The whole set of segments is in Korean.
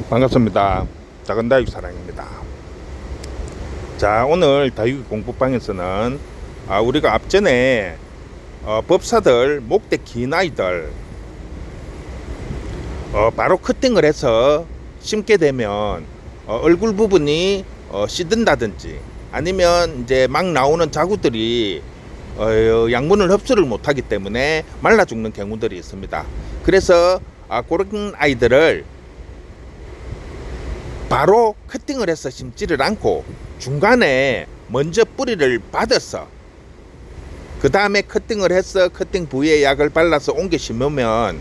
반갑습니다. 작은 다육 사랑입니다. 자, 오늘 다육 공부방에서는 우리가 앞전에 법사들, 목대 긴 아이들 바로 커팅을 해서 심게 되면 얼굴 부분이 시든다든지 아니면 이제 막 나오는 자구들이 양분을 흡수를 못하기 때문에 말라 죽는 경우들이 있습니다. 그래서 그런 아이들을 바로 커팅을 해서 심지를 않고 중간에 먼저 뿌리를 받아서 그 다음에 커팅을 해서 커팅 부위에 약을 발라서 옮겨 심으면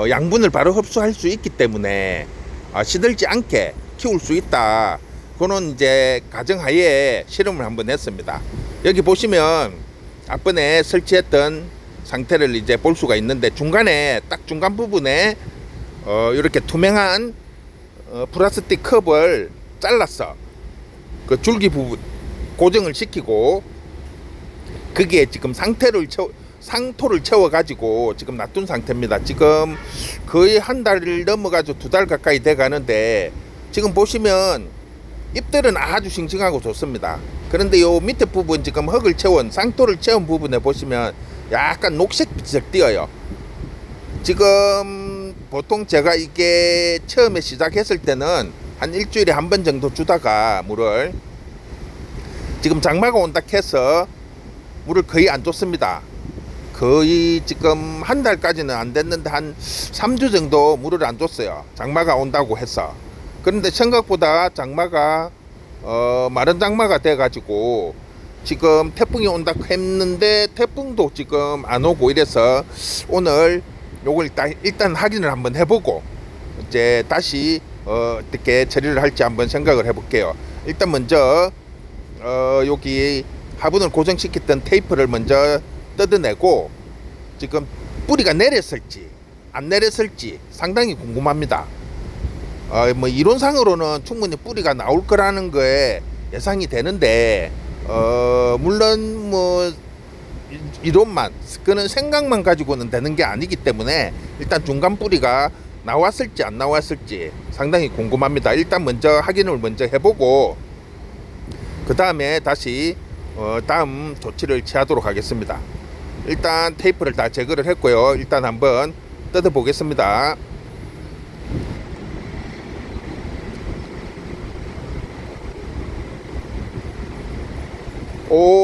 양분을 바로 흡수할 수 있기 때문에 시들지 않게 키울 수 있다. 그는 이제 가정하에 실험을 한번 했습니다. 여기 보시면 앞번에 설치했던 상태를 이제 볼 수가 있는데 중간에 딱 중간 부분에 이렇게 투명한 플라스틱 컵을 잘라서 그 줄기 부분 고정을 시키고 거기에 지금 상토를 채워 가지고 지금 놔둔 상태입니다. 지금 거의 한 달을 넘어가지고 2달 가까이 돼 가는데 지금 보시면 잎들은 아주 싱싱하고 좋습니다. 그런데 요 밑에 부분 지금 흙을 채운 상토를 채운 부분에 보시면 약간 녹색빛을 띄어요. 지금 보통 제가 이게 처음에 시작했을 때는 한 일주일에 한 번 정도 주다가 물을 지금 장마가 온다 해서 물을 거의 안 줬습니다. 거의 지금 한 달까지는 안 됐는데 한 3주 정도 물을 안 줬어요. 장마가 온다고 해서. 그런데 생각보다 장마가 마른 장마가 돼 가지고 지금 태풍이 온다 했는데 태풍도 지금 안 오고 이래서 오늘 요걸 일단 확인을 한번 해보고 이제 다시 어떻게 처리를 할지 한번 생각을 해볼게요. 일단 먼저 여기 화분을 고정시켰던 테이프를 먼저 뜯어내고 지금 뿌리가 내렸을지 안 내렸을지 상당히 궁금합니다. 뭐 이론상으로는 충분히 뿌리가 나올 거라는 거에 예상이 되는데 물론 뭐 이론만 그는 생각만 가지고는 되는 게 아니기 때문에 일단 중간 뿌리가 나왔을지 안 나왔을지 상당히 궁금합니다. 일단 먼저 확인을 먼저 해보고 그 다음에 다시 다음 조치를 취하도록 하겠습니다. 일단 테이프를 다 제거를 했고요. 일단 한번 뜯어 보겠습니다.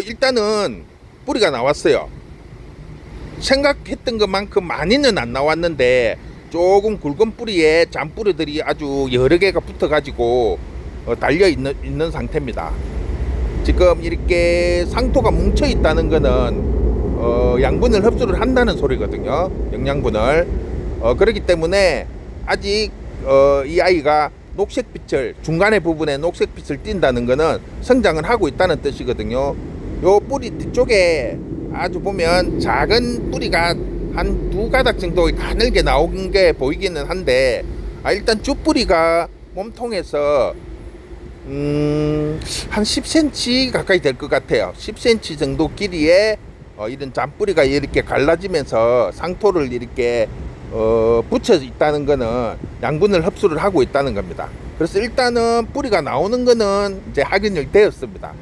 일단은 뿌리가 나왔어요. 생각했던 것만큼 많이는 안 나왔는데 조금 굵은 뿌리에 잔뿌리들이 아주 여러 개가 붙어 가지고 달려 있는 상태입니다. 지금 이렇게 상토가 뭉쳐 있다는 거는 양분을 흡수를 한다는 소리거든요. 영양분을. 그렇기 때문에 아직 이 아이가 녹색빛을 중간의 부분에 녹색빛을 띈다는 거는 성장을 하고 있다는 뜻이거든요. 요 뿌리 뒤쪽에 아주 보면 작은 뿌리가 한 2가닥 정도 가늘게 나온 게 보이기는 한데 일단 쭈뿌리가 몸통에서 한 10cm 가까이 될 것 같아요. 10cm 정도 길이에 이런 잔뿌리가 이렇게 갈라지면서 상토를 이렇게 붙여 있다는 거는 양분을 흡수를 하고 있다는 겁니다. 그래서 일단은 뿌리가 나오는 거는 이제 확인이 되었습니다.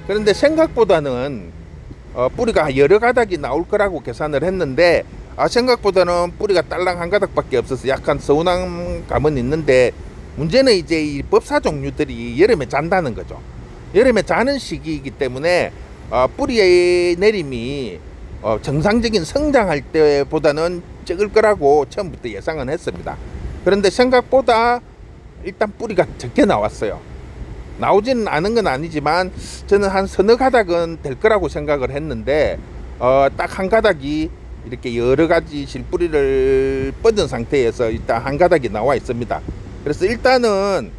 그런데 생각보다는 뿌리가 여러 가닥이 나올 거라고 계산을 했는데 생각보다는 뿌리가 딸랑 한 가닥밖에 없어서 약간 서운한 감은 있는데 문제는 이제 이 법사 종류들이 여름에 잔다는 거죠. 여름에 자는 시기이기 때문에 뿌리의 내림이 정상적인 성장할 때보다는 적을 거라고 처음부터 예상은 했습니다. 그런데 생각보다 일단 뿌리가 적게 나왔어요. 나오지는 않은 건 아니지만 저는 한 서너 가닥은 될 거라고 생각을 했는데 딱 한 가닥이 이렇게 여러 가지 실뿌리를 뻗은 상태에서 일단 한 가닥이 나와 있습니다. 그래서 일단은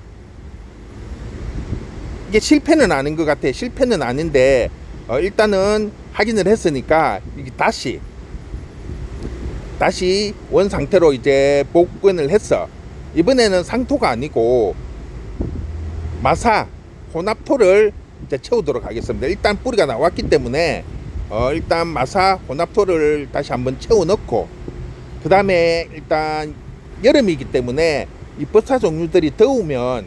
이게 실패는 아닌 것 같아요. 실패는 아닌데 일단은 확인을 했으니까 다시 원 상태로 이제 복근을 했어. 이번에는 상토가 아니고 마사 혼합토를 이제 채우도록 하겠습니다. 일단 뿌리가 나왔기 때문에 일단 마사 혼합토를 다시 한번 채워 넣고 그 다음에 일단 여름이기 때문에 이 버사 종류들이 더우면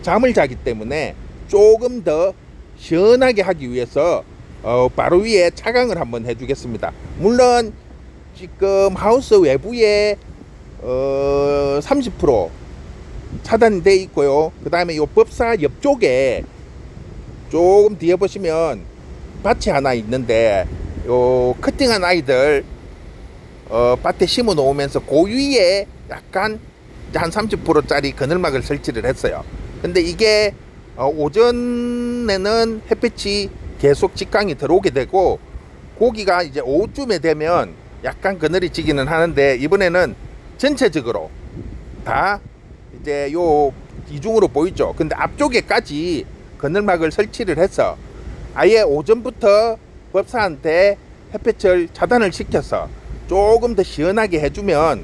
잠을 자기 때문에 조금 더 시원하게 하기 위해서 바로 위에 차광을 한번 해주겠습니다. 물론 지금 하우스 외부에 30% 차단이 돼 있고요. 그 다음에 요 법사 옆쪽에 조금 뒤에 보시면 밭이 하나 있는데 요 커팅한 아이들 밭에 심어 놓으면서 그 위에 약간 한 30%짜리 그늘막을 설치를 했어요. 근데 이게 오전에는 햇빛이 계속 직광이 들어오게 되고 고기가 이제 오후쯤에 되면 약간 그늘이 지기는 하는데 이번에는 전체적으로 다 이제 요 이중으로 보이죠. 근데 앞쪽에까지 그늘막을 설치를 해서 아예 오전부터 법사한테 햇볕을 차단을 시켜서 조금 더 시원하게 해주면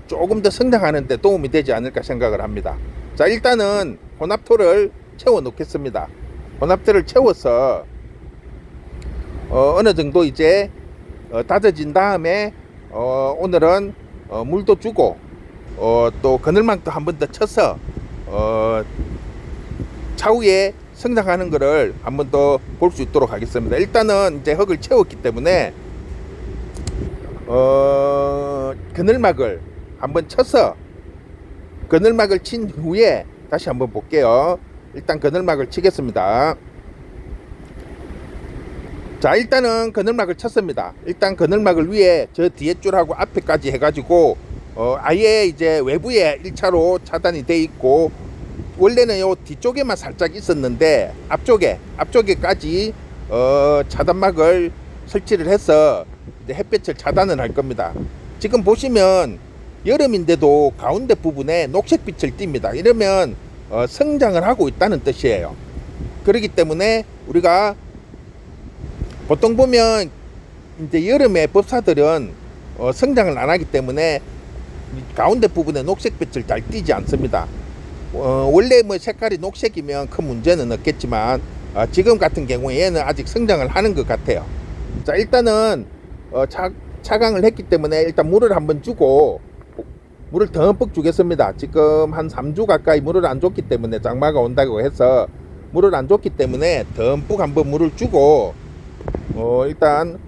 조금 더 성장하는 데 도움이 되지 않을까 생각을 합니다. 자, 일단은 혼합토를 채워 놓겠습니다. 혼합토를 채워서 어느 정도 이제 다져진 다음에 오늘은 물도 주고 또 그늘막도 한 번 더 쳐서 차후에 성장하는 것을 한 번 더 볼 수 있도록 하겠습니다. 일단은 이제 흙을 채웠기 때문에 그늘막을 한번 쳐서 그늘막을 친 후에 다시 한번 볼게요. 일단 그늘막을 치겠습니다. 자, 일단은 그늘막을 쳤습니다. 일단 그늘막을 위에 저 뒤에 줄하고 앞에까지 해가지고 아예 이제 외부에 1차로 차단이 돼 있고 원래는 요 뒤쪽에만 살짝 있었는데 앞쪽에까지 차단막을 설치를 해서 이제 햇볕을 차단을 할 겁니다. 지금 보시면 여름인데도 가운데 부분에 녹색빛을 띱니다. 이러면 성장을 하고 있다는 뜻이에요. 그렇기 때문에 우리가 보통 보면 이제 여름에 법사들은 성장을 안 하기 때문에 가운데 부분에 녹색빛을 잘 띄지 않습니다. 원래 뭐 색깔이 녹색이면 큰 문제는 없겠지만 지금 같은 경우에 얘는 아직 성장을 하는 것 같아요. 자, 일단은 차광을 했기 때문에 일단 물을 한번 주고 물을 듬뿍 주겠습니다. 지금 한 3주 가까이 물을 안 줬기 때문에 장마가 온다고 해서 물을 안 줬기 때문에 듬뿍 한번 물을 주고 일단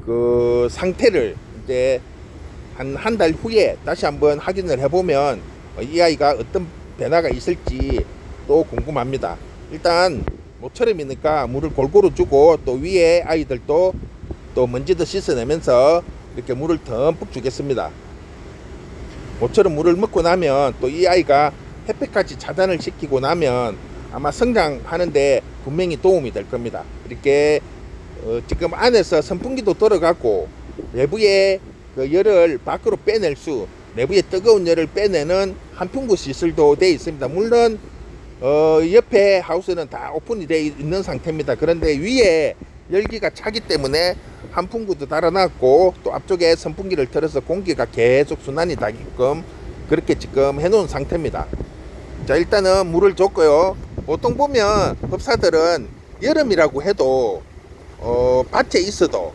그 상태를 이제 한 달 후에 다시 한번 확인을 해보면 이 아이가 어떤 변화가 있을지 또 궁금합니다. 일단 모처럼이니까 물을 골고루 주고 또 위에 아이들도 또 먼지도 씻어내면서 이렇게 물을 듬뿍 주겠습니다. 모처럼 물을 먹고 나면 또 이 아이가 햇빛까지 차단을 시키고 나면 아마 성장하는데 분명히 도움이 될 겁니다. 이렇게 지금 안에서 선풍기도 들어가고 외부에 그 열을 밖으로 빼낼 수, 내부의 뜨거운 열을 빼내는 한풍구 시설도 되어 있습니다. 물론 옆에 하우스는 다 오픈이 되어 있는 상태입니다. 그런데 위에 열기가 차기 때문에 한풍구도 달아놨고 또 앞쪽에 선풍기를 틀어서 공기가 계속 순환이 되게끔 그렇게 지금 해놓은 상태입니다. 자, 일단은 물을 줬고요. 보통 보면 법사들은 여름이라고 해도 밭에 있어도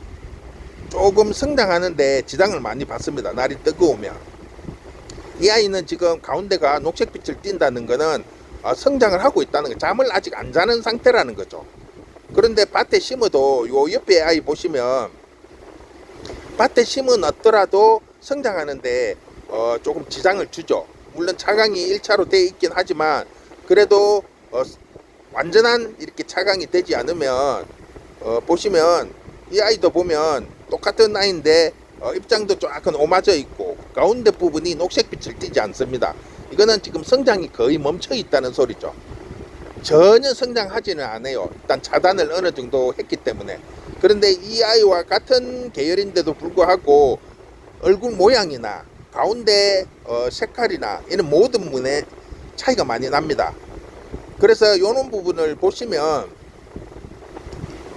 조금 성장하는데 지장을 많이 받습니다. 날이 뜨거우면. 이 아이는 지금 가운데가 녹색빛을 띈다는 것은 성장을 하고 있다는 거, 잠을 아직 안 자는 상태라는 거죠. 그런데 밭에 심어도 요 옆에 아이 보시면 밭에 심어 놨더라도 성장하는데 조금 지장을 주죠. 물론 차광이 1차로 되어 있긴 하지만 그래도 완전한 이렇게 차광이 되지 않으면 보시면 이 아이도 보면 똑같은 아이인데 입장도 조금 오마져 있고 가운데 부분이 녹색빛을 띠지 않습니다. 이거는 지금 성장이 거의 멈춰 있다는 소리죠. 전혀 성장하지는 않아요. 일단 차단을 어느 정도 했기 때문에. 그런데 이 아이와 같은 계열인데도 불구하고 얼굴 모양이나 가운데 색깔이나 이런 모든 부분에 차이가 많이 납니다. 그래서 이런 부분을 보시면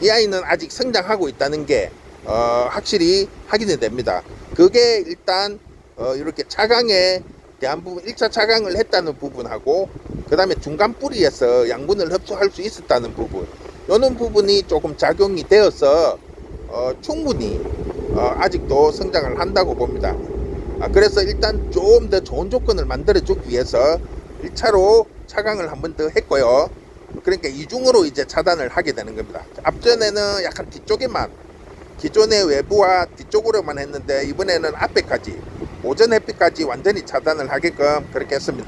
이 아이는 아직 성장하고 있다는 게 확실히 확인이 됩니다. 그게 일단 이렇게 차광에 대한 부분, 1차 차광을 했다는 부분하고 그 다음에 중간 뿌리에서 양분을 흡수할 수 있었다는 부분, 이런 부분이 조금 작용이 되어서 충분히 아직도 성장을 한다고 봅니다. 그래서 일단 좀 더 좋은 조건을 만들어 주기 위해서 1차로 차강을 한 번 더 했고요. 그러니까 이중으로 이제 차단을 하게 되는 겁니다. 앞전에는 약간 뒤쪽에만, 기존의 외부와 뒤쪽으로만 했는데 이번에는 앞에까지, 오전 햇빛까지 완전히 차단을 하게끔 그렇게 했습니다.